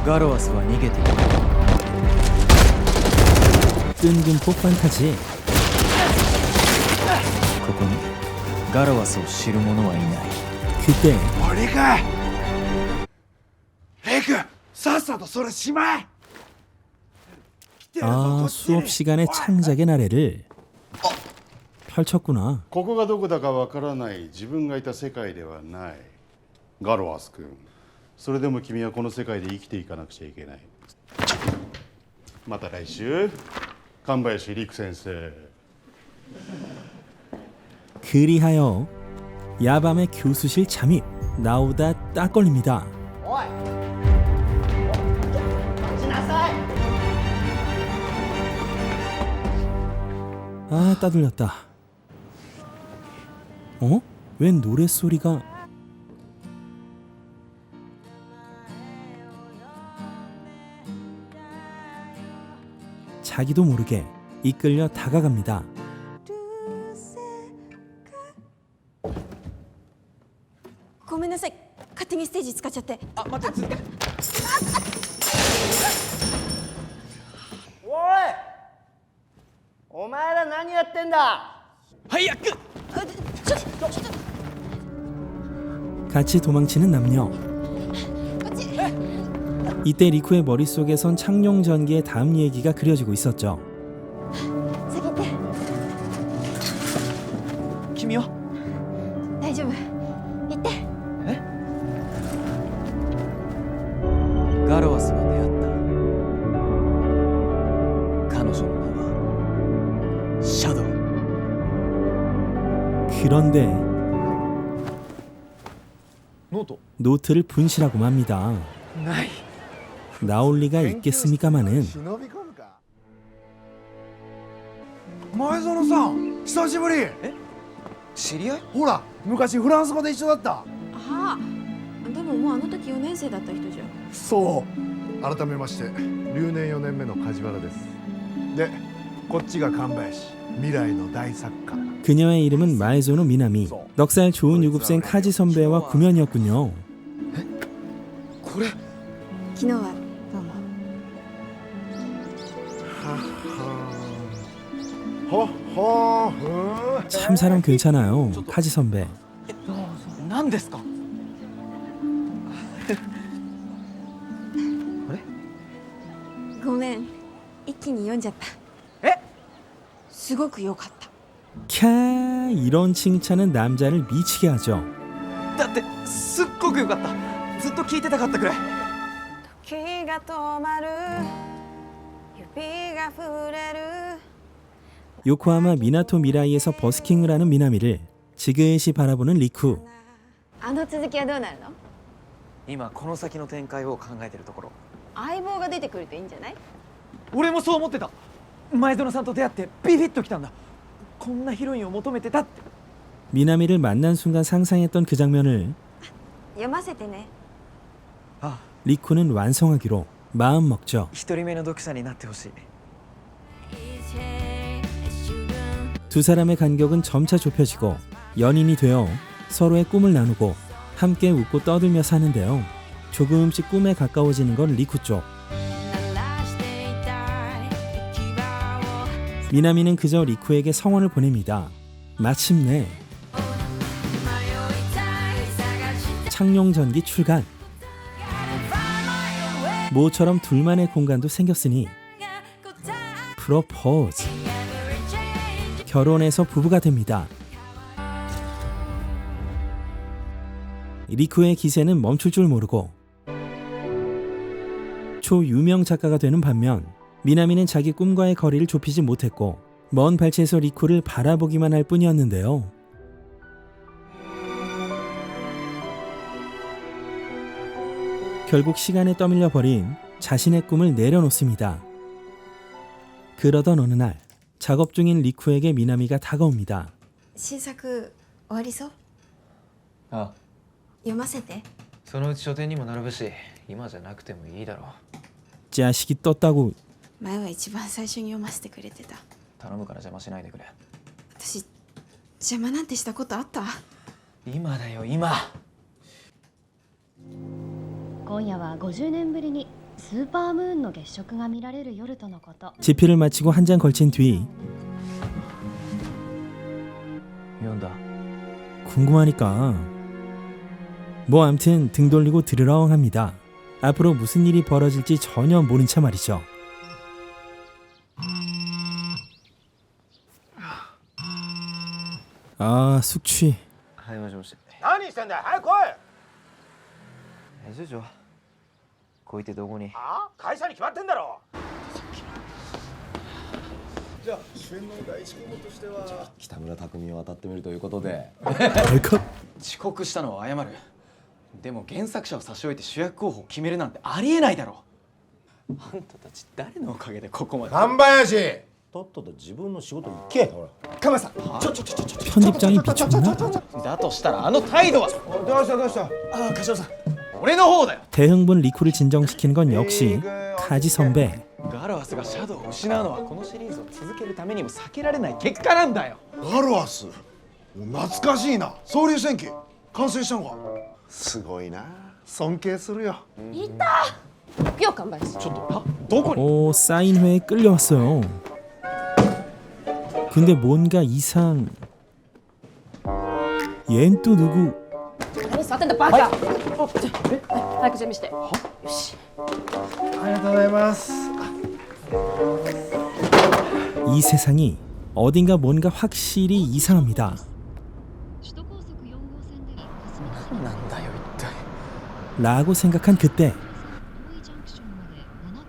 ガロアスは逃げている。 뜬금포 판타지. ここにガロアスを知る者はいない。 그때 俺かレイ君さっさとそれしまえ。 아, 수업 시간에 창작의 나래를 펼쳤구나. ここがどこだかわからない自分がいた世界ではないガロアス君。それでも君はこの世界で生きていかなくちゃいけない。また来週。神林陸先生。 그리하여 야밤에 교수실 잠입. 나오다 딱 걸립니다. 아, 따돌렸다. 어? 웬 노랫소리가? 자기도 모르게 이끌려 다가갑니다. ごめんなさい、勝手にステージ使っちゃって。あ、待って、続け。おい、お前ら何やってんだ。早く。 같이 도망치는 남녀. 이때 리쿠의 머릿속에선 창룡 전기의 다음 얘기가 그려지고 있었죠. 先行って。君は大丈夫、行って。ガロアスは出会った。彼女の名はシャドウ。 그런데 ノート 노트를 분실하고 맙니다. ない。 나올 리가 있겠습니까마는 忍び込むか。前園さん久しぶり。知り合い？ほら昔フランス語で一緒だった。ああ、でももうあの時4年生だった人じゃん。そう改めまして留年4年目の梶原です。でこっちが神林、未来の大作家。 그녀의 이름은 마에조노 미나미. 넉살 좋은 유급생 카지 선배와 구면이었군요. これ。昨日はどうも。ほっほーふー。 참 사람 괜찮아요. 카지 선배. 何ですか？ごめん、一気に読んじゃった。え？すごく良かった。 캬, 이런 칭찬은 남자를 미치게 하죠. だってすっごく良かった。ずっと聞いてたかったくらい。時が止まる、指が触れる。 요코하마 미나토 미라이에서 버스킹을 하는 미나미를 지그시 바라보는 리쿠. あの続きはどうなるの？今この先の展開を考えてるところ。相棒が出てくるといいんじゃない？俺もそう思ってた。前園さんと出会ってビビッときたんだ。こんなヒロインを求めてたって。 미나미를 만난 순간 상상했던 그 장면을 読ませてね。 리쿠는 완성하기로 마음 먹죠. 一人目の読者になってほしい。 두 사람의 간격은 점차 좁혀지고 연인이 되어 서로의 꿈을 나누고 함께 웃고 떠들며 사는데요. 조금씩 꿈에 가까워지는 건 리쿠 쪽. 미나미는 그저 리쿠에게 성원을 보냅니다. 마침내 창룡 전기 출간. 모처럼 둘만의 공간도 생겼으니 프로포즈. 결혼해서 부부가 됩니다. 리쿠의 기세는 멈출 줄 모르고 초유명 작가가 되는 반면 미나미는 자기 꿈과의 거리를 좁히지 못했고 먼 발치에서 리쿠를 바라보기만 할 뿐이었는데요. 결국 시간에 떠밀려 버린 자신의 꿈을 내려놓습니다. 그러던 어느 날 작업 중인 리쿠에게 미나미가 다가옵니다. 新作終わりそう？ああ、読ませて。そのうち書店にも並ぶし、今じゃなくてもいいだろう。 자식이 떴다고. 前は一番最初に読ませてくれてた。頼むから邪魔しないでくれ。私邪魔なんてしたことあった？今だよ今。今夜は50年ぶりにスーパームーンの月食が見られる夜とのこと。 지필을 마치고 한 장 걸친 뒤 読んだ 궁금하니까 뭐 암튼 등 돌리고 드르렁 합니다. 앞으로 무슨 일이 벌어질지 전혀 모른 채 말이죠. 아 숙취. はいもしもし何してんだよ早く来い。編集長こいてどこにあ会社に決まってんだろ。北村匠海を当たってみるということで 벌컥. 遅刻したのは謝るでも原作者を差し置いて主役候補を決めるなんてありえないだろあんたたち誰のおかげでここまで神林とっとと自分の仕事行け。ほらカメさん 편집장이 미쳤나? だとしたらあの態度はどうしたどうしたああ柏さん俺の方だよ 대흥분 리쿠를 진정시키는 건 역시 카지 선배. ガロアスがシャドウを失うのはこのシリーズを続けるためにも避けられない結果なんだよガロアス懐かしいな総流戦記完成したのかすごいな尊敬するよ木曜完売し。ちょっとどこに 오 사인회에 끌려왔어요. 근데 뭔가 이상. 얜 또 누구? 何座ってんだバカ。早く準備して。よし。ありがとうございます 이 세상이 어딘가 뭔가 확실히 이상합니다. 首都高速4号線で霞ヶなんだよ一体 라고 생각한 그때 大井ジャンクションまで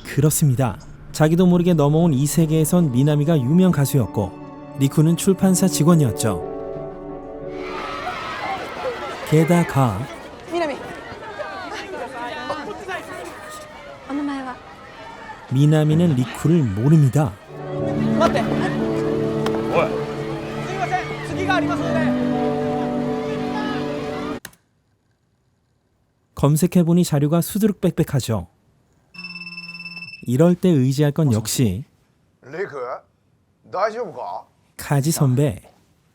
7キロ。 그렇습니다. 자기도 모르게 넘어온 이 세계에선 미나미가 유명 가수였고 리쿠는 출판사 직원이었죠. 게다가 南お名前は 미나미는 리쿠를 모릅니다. 待っておいすいません次がありますので 검색해보니 자료가 수두룩빽빽하죠. 이럴 때 의지할 건 역시 リク大丈夫か 카지 선배.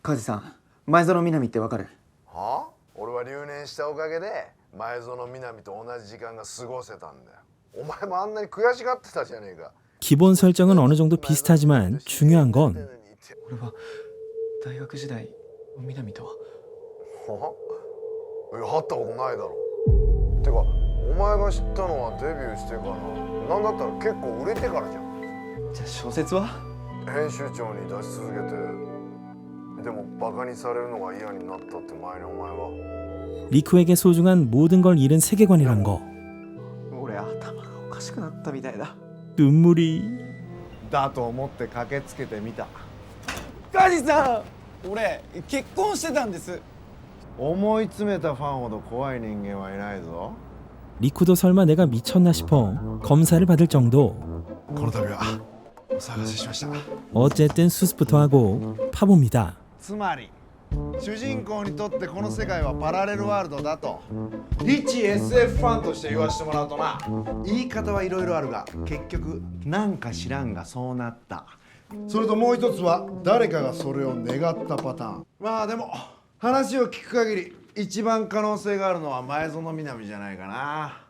梶さん前園南ってわかるはあ俺は留年したおかげで前園南と同じ時間が過ごせたんだよお前もあんなに悔しがってたじゃねえか 기본 설정은 어느 정도 비슷하지만 중요한 건 俺は大学時代南とははいや会ったことないだろてかお前が知ったのはデビューしてからなんだったら結構売れてからじゃんじゃあ小説は編集長に出し続けてでもバカにされるのが嫌になったって前にお前は 리쿠에게 소중한 모든 걸 잃은 세계관이란 거. 俺頭がおかしくなったみたいだ 눈물이. だと思って駆けつけてみた梶さん俺結婚してたんです思い詰めたファンほど怖い人間はいないぞ 리쿠도 설마 내가 미쳤나 싶어 검사를 받을 정도. この度はお探ししました 어쨌든 수습부터 하고 파봅니다. つまり主人公にとってこの世界はパラレルワールドだと一 SF ファンとして言わせてもらうとな言い方はいろいろあるが結局なんか知らんがそうなったそれともう一つは誰かがそれを願ったパターンまあでも話を聞く限り一番可能性があるのは前園南じゃないかな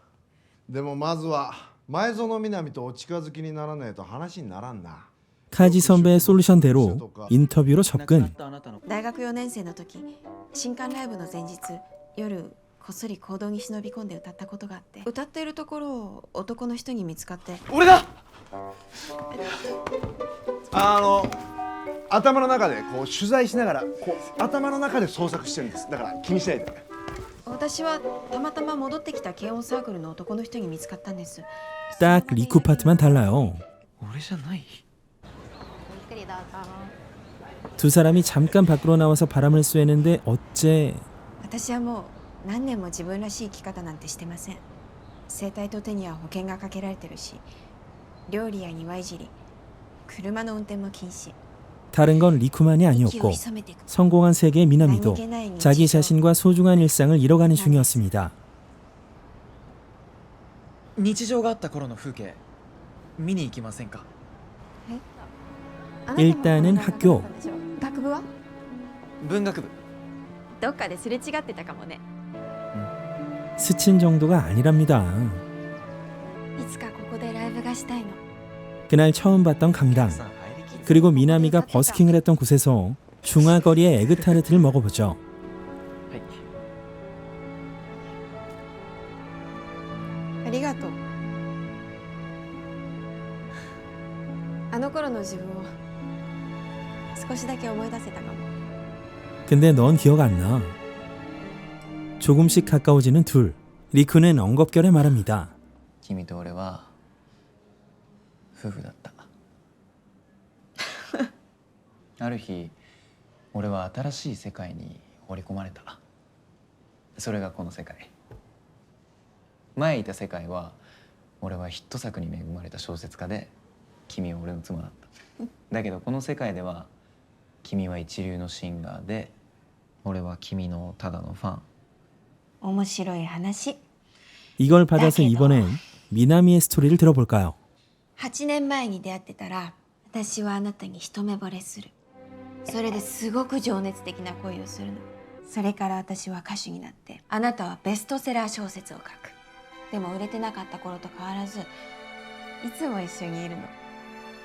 でもまずは前園南とお近づきにならないと話にならんな 카지 선배의 솔루션대로 인터뷰로 접근. 大学4年生の時新刊ライブの前日夜こっそり講堂に忍び込んで歌ったことがあって歌っているところを男の人に見つかって俺だ頭の中でこう取材しながらこう頭の中で創作してるんですだから気にしないで私はたまたま戻ってきた軽音サークルの男の人に見つかったんです 딱 리쿠 파트만 달라요. 俺じゃない 두 사람이 잠깐 밖으로 나와서 바람을 쐬는데 어째 私はもう何年も自分らしい生き方なんてしてません声帯と手には保険がかけられてるし料理や庭いじり車の運転も禁止 다른 건 리쿠만이 息を 아니었고 潜めていく 성공한 세계의 미나미도 자기 자신과 소중한 일상을 잃어가는 중이었습니다. 日常があった頃の風景見に行きませんか 일단은 학교. 学部は文学部どっかですれ違ってたかもね 스친 정도가 아니랍니다. いつかここ 그날 처음 봤던 강당, 그리고 미나미가 버스킹을 했던 곳에서 중화거리의 에그타르트를 먹어보죠. ありがとう。あの頃の自分を少しだけ思い出せたかも。 근데 넌 기억 안 나. 조금씩 가까워지는 둘. 리쿠는 엉겁결에 말합니다. 君と俺は夫婦だったある日俺は新しい世界に放り込まれた。それがこの世界。前いた世界は俺はヒット作に恵まれた小説家で君は俺の妻だっただけどこの世界では君は一流のシンガーで俺は君のただのファン。面白い話。 이걸 받아서 이번엔 미나미의 스토리를 들어볼까요? 8年前に出会ってたら私はあなたに一目惚れする。それですごく情熱的な恋をするの。それから私は歌手になってあなたはベストセラー小説を書く。でも売れてなかった頃と変わらずいつも一緒にいるの。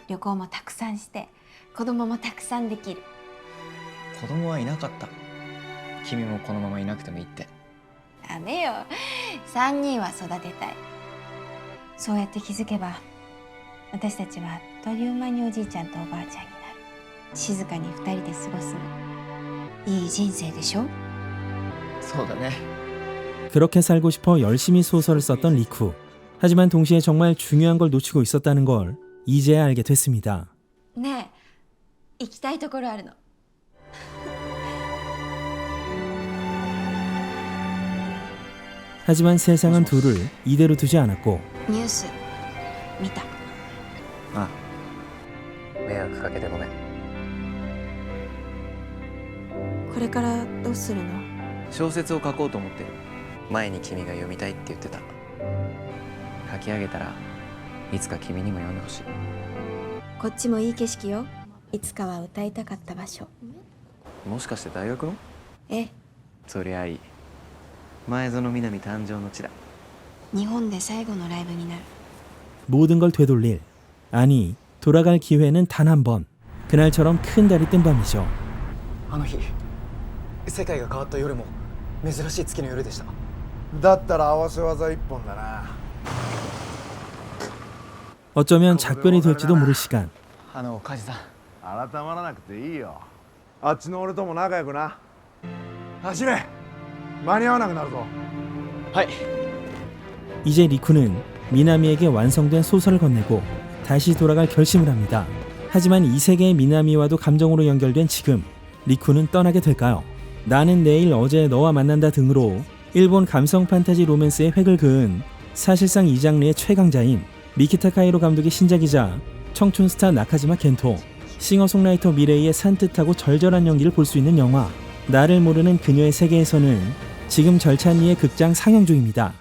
旅行もたくさんして子供もたくさんできる。子供はいなかった。君もこのままいなくてもいいって。ダメよ。3人は育てたい。そうやって気づけば私たちはあっという間におじいちゃんとおばあちゃんになる。静かに2人で過ごすの。いい人生でしょ。そうだね。 그렇게 살고 싶어 열심히 소설을 썼던 리쿠. 하지만 동시에 정말 중요한 걸 놓치고 있었다는 걸 이제야 알게 됐습니다. ねえ、行きたいところあるの。 하지만 세상은 둘을 이대로 두지 않았고 ニュース見た。ああ迷惑かけてごめん。これからどうするの？小説を書こうと思ってる。前に君が読みたいって言ってた。書き上げたらいつか君にも読んでほしい。こっちもいい景色よ。いつかは歌いたかった場所。もしかして大学の？え、そりゃいい。前園みなみ誕生の地だ。日本で最後のライブになる。 모든 걸 되돌릴, 아니 돌아갈 기회는 단 한 번. 그날처럼 큰 달이 뜬 밤이죠. あの日世界が変わった夜も珍しい月の夜でした。だったら合わせ技一本だな。 어쩌면 작별이 될지도 모를 시간. 梶さん。改まらなくていいよ。あっちの俺とも仲良くな。走れ。間に合わなくなるぞ。はい。 이제 리쿠는 미나미에게 완성된 소설을 건네고 다시 돌아갈 결심을 합니다. 하지만 이 세계의 미나미와도 감정으로 연결된 지금 리쿠는 떠나게 될까요? 나는 내일 어제 너와 만난다 등으로 일본 감성 판타지 로맨스의 획을 그은 사실상 이 장르의 최강자인 미키타 카이로 감독의 신작이자 청춘 스타 나카지마 켄토, 싱어송라이터 미레이의 산뜻하고 절절한 연기를 볼 수 있는 영화 나를 모르는 그녀의 세계에서는 지금 절찬리의 극장 상영 중입니다.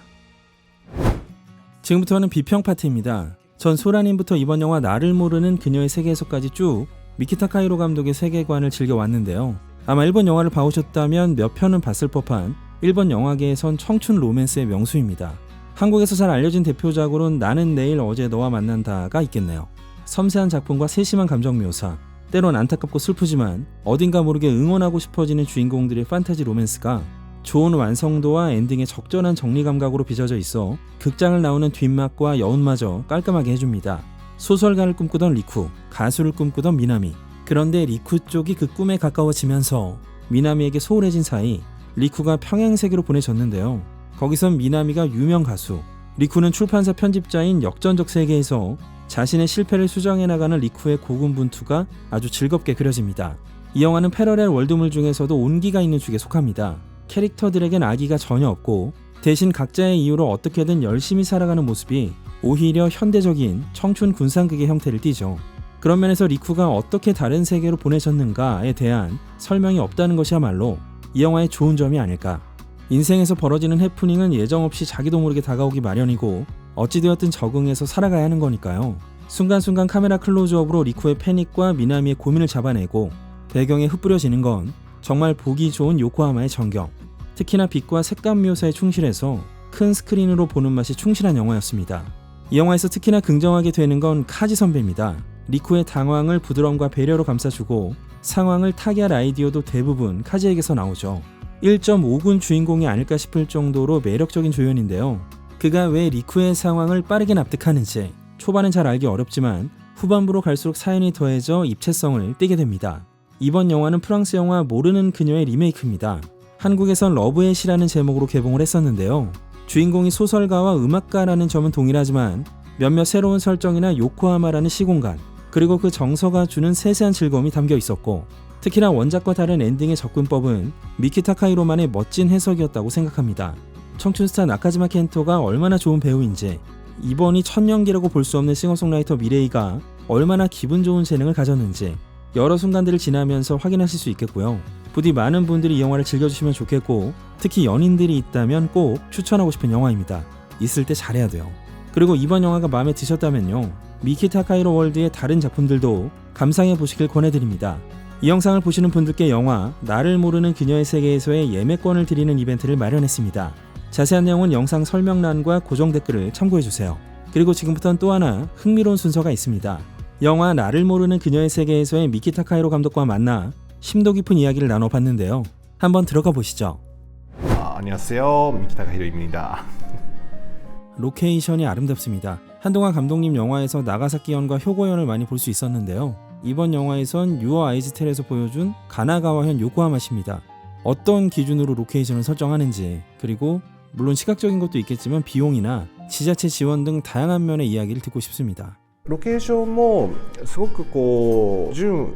지금부터는 비평 파트입니다. 전 소라님부터 이번 영화 나를 모르는 그녀의 세계에서까지 쭉 미키타 카이로 감독의 세계관을 즐겨왔는데요. 아마 일본 영화를 봐오셨다면 몇 편은 봤을 법한 일본 영화계에선 청춘 로맨스의 명수입니다. 한국에서 잘 알려진 대표작으로는 나는 내일 어제 너와 만난다가 있겠네요. 섬세한 작품과 세심한 감정 묘사, 때론 안타깝고 슬프지만 어딘가 모르게 응원하고 싶어지는 주인공들의 판타지 로맨스가 좋은 완성도와 엔딩의 적절한 정리 감각으로 빚어져 있어 극장을 나오는 뒷맛과 여운마저 깔끔하게 해줍니다. 소설가를 꿈꾸던 리쿠, 가수를 꿈꾸던 미나미. 그런데 리쿠 쪽이 그 꿈에 가까워지면서 미나미에게 소홀해진 사이 리쿠가 평행세계로 보내졌는데요. 거기선 미나미가 유명 가수, 리쿠는 출판사 편집자인 역전적 세계에서 자신의 실패를 수정해 나가는 리쿠의 고군분투가 아주 즐겁게 그려집니다. 이 영화는 패러렐 월드물 중에서도 온기가 있는 축에 속합니다. 캐릭터들에겐 악의가 전혀 없고 대신 각자의 이유로 어떻게든 열심히 살아가는 모습이 오히려 현대적인 청춘 군상극의 형태를 띠죠. 그런 면에서 리쿠가 어떻게 다른 세계로 보내졌는가에 대한 설명이 없다는 것이야말로 이 영화의 좋은 점이 아닐까. 인생에서 벌어지는 해프닝은 예정없이 자기도 모르게 다가오기 마련이고 어찌되었든 적응해서 살아가야 하는 거니까요. 순간순간 카메라 클로즈업으로 리쿠의 패닉과 미나미의 고민을 잡아내고 배경에 흩뿌려지는 건 정말 보기 좋은 요코하마의 전경. 특히나 빛과 색감 묘사에 충실해서 큰 스크린으로 보는 맛이 충실한 영화였습니다. 이 영화에서 특히나 긍정하게 되는 건 카지 선배입니다. 리쿠의 당황을 부드러움과 배려로 감싸주고 상황을 타개할 아이디어도 대부분 카지에게서 나오죠. 1.5군 주인공이 아닐까 싶을 정도로 매력적인 조연인데요. 그가 왜 리쿠의 상황을 빠르게 납득하는지 초반은 잘 알기 어렵지만 후반부로 갈수록 사연이 더해져 입체성을 띠게 됩니다. 이번 영화는 프랑스 영화 모르는 그녀의 리메이크입니다. 한국에선 러브의 시라는 제목으로 개봉을 했었는데요. 주인공이 소설가와 음악가라는 점은 동일하지만 몇몇 새로운 설정이나 요코하마라는 시공간, 그리고 그 정서가 주는 세세한 즐거움이 담겨 있었고, 특히나 원작과 다른 엔딩의 접근법은 미키타 카이로만의 멋진 해석이었다고 생각합니다. 청춘스타 나카지마 켄토가 얼마나 좋은 배우인지, 이번이 첫 연기라고 볼 수 없는 싱어송라이터 미레이가 얼마나 기분 좋은 재능을 가졌는지 여러 순간들을 지나면서 확인하실 수 있겠고요. 부디 많은 분들이 이 영화를 즐겨주시면 좋겠고, 특히 연인들이 있다면 꼭 추천하고 싶은 영화입니다. 있을 때 잘해야 돼요. 그리고 이번 영화가 마음에 드셨다면요, 미키타 카이로 월드의 다른 작품들도 감상해 보시길 권해드립니다. 이 영상을 보시는 분들께 영화 나를 모르는 그녀의 세계에서의 예매권을 드리는 이벤트를 마련했습니다. 자세한 내용은 영상 설명란과 고정 댓글을 참고해주세요. 그리고 지금부터는 또 하나 흥미로운 순서가 있습니다. 영화 나를 모르는 그녀의 세계에서의 미키타 카이로 감독과 만나 심도 깊은 이야기를 나눠봤는데요. 한번 들어가 보시죠. 안녕하세요. 미키타 카이로입니다. 로케이션이 아름답습니다. 한동안 감독님 영화에서 나가사키현과 효고현을 많이 볼 수 있었는데요. 이번 영화에선 유어 아이즈텔에서 보여준 가나가와현 요코하마시입니다. 어떤 기준으로 로케이션을 설정하는지, 그리고 물론 시각적인 것도 있겠지만 비용이나 지자체 지원 등 다양한 면의 이야기를 듣고 싶습니다. ロケーションもすごくこう純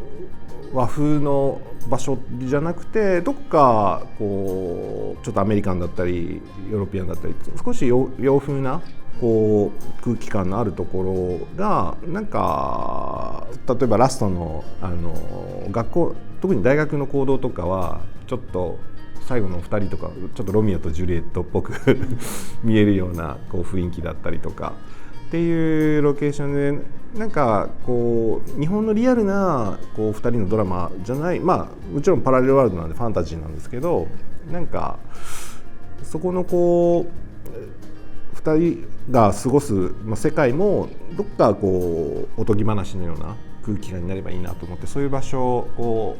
和風の場所じゃなくて、どっかこうちょっとアメリカンだったりヨーロピアンだったり少し洋風なこう空気感のあるところが、なんか例えばラストの学校、特に大学の行動とかはちょっと最後の2人とかちょっとロミオとジュリエットっぽく見えるようなこう雰囲気だったりとかっていうロケーションで、なんかこう日本のリアルなこう2人のドラマじゃない、まあもちろんパラレルワールドなんでファンタジーなんですけど、なんかそこのこう2人が過ごす世界もどっかこうおとぎ話のような空気感になればいいなと思って、そういう場所を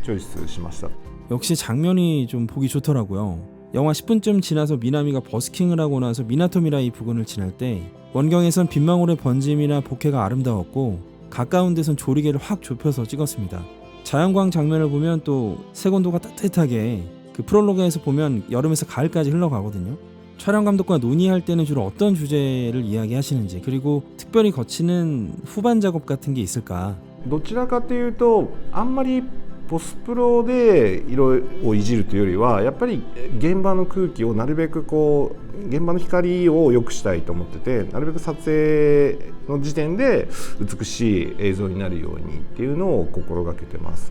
チョイスしました。 역시 장면이 좀 보기 좋더라고요. 영화 10분쯤 지나서 미나미가 버스킹을 하고 나서 미나토미라이 부근을 지날 때 원경에선 빗방울의 번짐이나 bokeh가 아름다웠고, 가까운 데선 조리개를 확 좁혀서 찍었습니다. 자연광 장면을 보면 또 색온도가 따뜻하게, 그 프롤로그에서 보면 여름에서 가을까지 흘러가거든요. 촬영 감독과 논의할 때는 주로 어떤 주제를 이야기하시는지, 그리고 특별히 거치는 후반 작업 같은 게 있을까? どちらかというと、あんまりポスプロで色をいじるというよりは、やっぱり現場の空気をなるべくこう現場の光を良くしたいと思ってて、なるべく撮影の時点で美しい映像になるようにっていうのを心がけてます。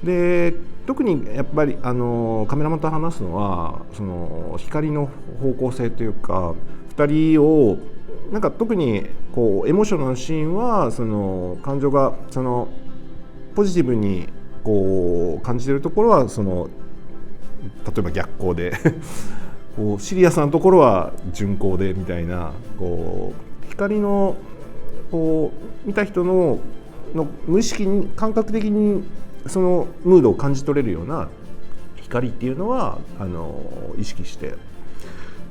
で、特にやっぱりカメラマンと話すのは、その光の方向性というか、2人をなんか特にこうエモーショナルのシーンは、その感情がそのポジティブにこう感じているところは、その例えば逆光でこうシリアスなところは順光でみたいな、こう光のこう見た人の無意識に感覚的にそのムードを感じ取れるような光っていうのは意識して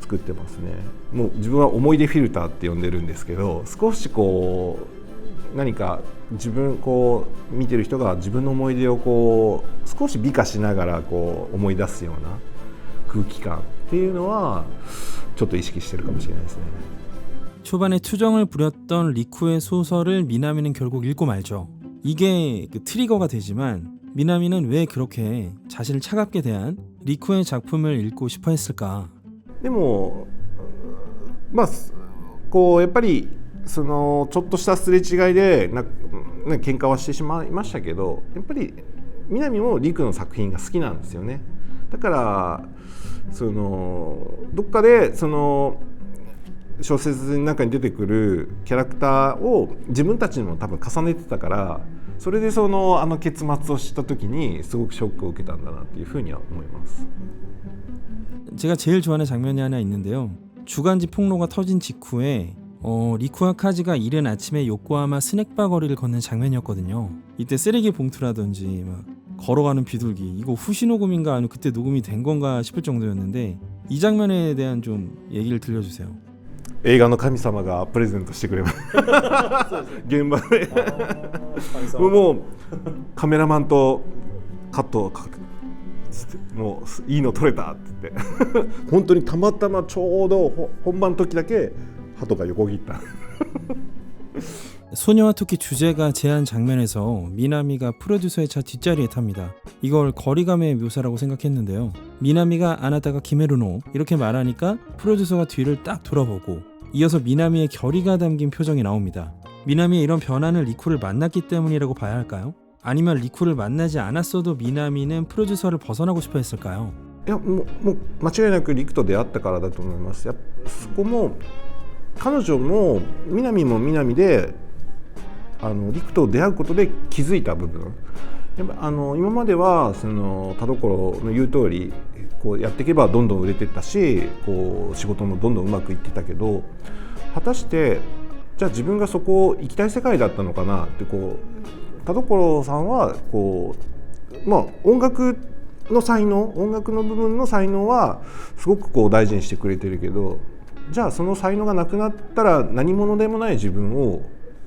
作ってますね。もう自分は思い出フィルターって呼んでるんですけど、少しこう何か自分こう見てる人が自分の思い出をこう少し美化しながらこう思い出すような空気感っていうのはちょっと意識してるかもしれないですね。 초반에 투정을 부렸던 리쿠의 소설을 미나미는 결국 읽고 말죠. 이게 그 트리거가 되지만 미나미는 왜 그렇게 자신을 차갑게 대한 리쿠의 작품을 읽고 싶어 했을까? でもまあこうやっぱりそのちょっとしたすれ違いで喧嘩はしてしまいましたけど、やっぱり南もリクの作品が好きなんですよね。だからそのどっかでその小説の中に出てくるキャラクターを自分たちにも多分重ねてたから、それでその結末を知った時にすごくショックを受けたんだなっていうふうには思います。 제가 제일 좋아하는 장면이 하나 있는데요. 주간지 폭로가 터진 직후에 리쿠와 카즈가 이른 아침에 요코하마 스낵바 거리를 걷는 장면이었거든요. 이때 쓰레기 봉투라든지 막 걸어가는 비둘기, 이거 후시 녹음인가 아니면 그때 녹음이 된 건가 싶을 정도였는데 이 장면에 대한 좀 얘기를 들려주세요. 映画の神様がプレゼントしてくれます現場でもうカメラマンとカットもういいの撮れたって言って本当にたまたまちょうど本番の時だけ鳩が横切った 소녀와 토끼 주제가 제한 장면에서 미나미가 프로듀서의 차 뒷자리에 탑니다. 이걸 거리감의 묘사라고 생각했는데요. 미나미가 아나타가 키메루노 이렇게 말하니까 프로듀서가 뒤를 딱 돌아보고 이어서 미나미의 결의가 담긴 표정이 나옵니다. 미나미의 이런 변화는 리쿠를 만났기 때문이라고 봐야 할까요? 아니면 리쿠를 만나지 않았어도 미나미는 프로듀서를 벗어나고 싶어 했을까요? いやもう間違いなくリクと出会ったからだと思います。そこも彼女も南も南でリクと出会うことで気づいた部分、やっぱ今まではその田所の言う通りこうやっていけばどんどん売れてったし、こう仕事もどんどんうまくいってたけど、果たしてじゃあ自分がそこ行きたい世界だったのかなって、こう田所さんはこう音楽の才能、音楽の部分の才能はすごくこう大事にしてくれてるけど、じゃあその才能がなくなったら何者でもない自分を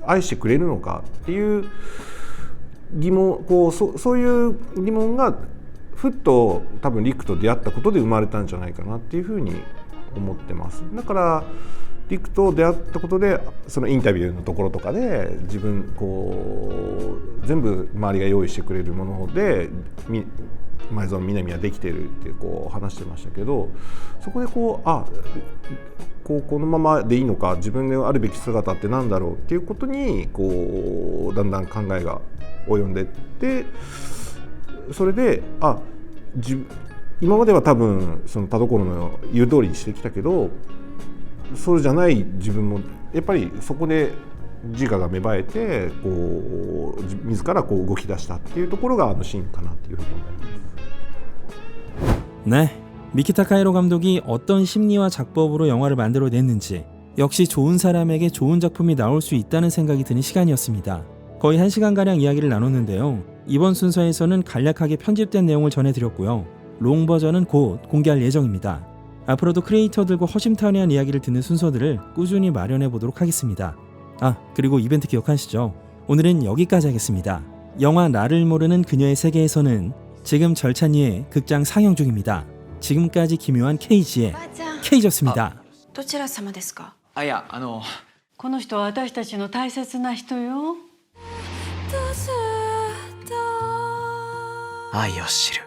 愛してくれるのかっていう疑問、こうそういう疑問がふっと多分リクと出会ったことで生まれたんじゃないかなっていうふうに思ってます。だからリクと出会ったことでそのインタビューのところとかで自分こう全部周りが用意してくれるもので前園みなみはできてるってこう話してましたけど、そこでこのままでいいのか、自分のあるべき姿ってなんだろうっていうことにこうだんだん考えが及んでいって、それで今までは多分その田所の言う通りにしてきたけど、そうじゃない自分もやっぱりそこで自我が芽生えてこう自らこう動き出したっていうところがシーンかなっていうふうに思います。 네, 미키타 카이로 감독이 어떤 심리와 작법으로 영화를 만들어냈는지 역시 좋은 사람에게 좋은 작품이 나올 수 있다는 생각이 드는 시간이었습니다. 거의 1시간가량 이야기를 나눴는데요. 이번 순서에서는 간략하게 편집된 내용을 전해드렸고요. 롱 버전은 곧 공개할 예정입니다. 앞으로도 크리에이터들과 허심탄회한 이야기를 듣는 순서들을 꾸준히 마련해 보도록 하겠습니다. 그리고 이벤트 기억하시죠? 오늘은 여기까지 하겠습니다. 영화 나를 모르는 그녀의 세계에서는 지금 절찬리에 극장 상영 중입니다. 지금까지 기묘한 KG의 K였습니다. どちら様ですか？いやこの人は私たちの大切な人よ。愛を知る